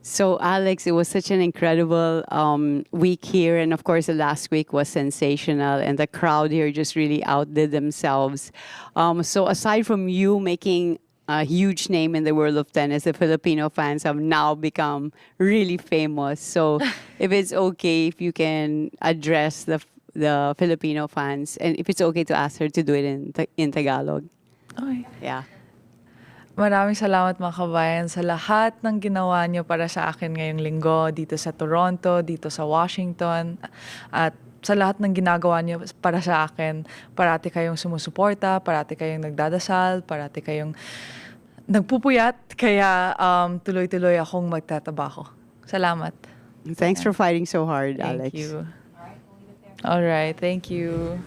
So, Alex, it was such an incredible week here. And of course, the last week was sensational, and the crowd here just really outdid themselves. So, aside from you making a huge name in the world of tennis, the Filipino fans have now become really famous. So, if it's okay, if you can address the Filipino fans, and if it's okay to ask her to do it in Tagalog. Okay. Yeah. Maraming salamat mga kabayan sa lahat ng ginawa niyo para sa akin ngayong linggo dito sa Toronto, dito sa Washington, at sa lahat ng ginagawa niyo para sa akin. Parati kayong sumusuporta, parati kayong nagdadasal, parati kayong nagpupuyat, kaya tuloy-tuloy akong magtatabaho. Salamat. Thanks for fighting so hard, Thank Alex. you. All right, thank you.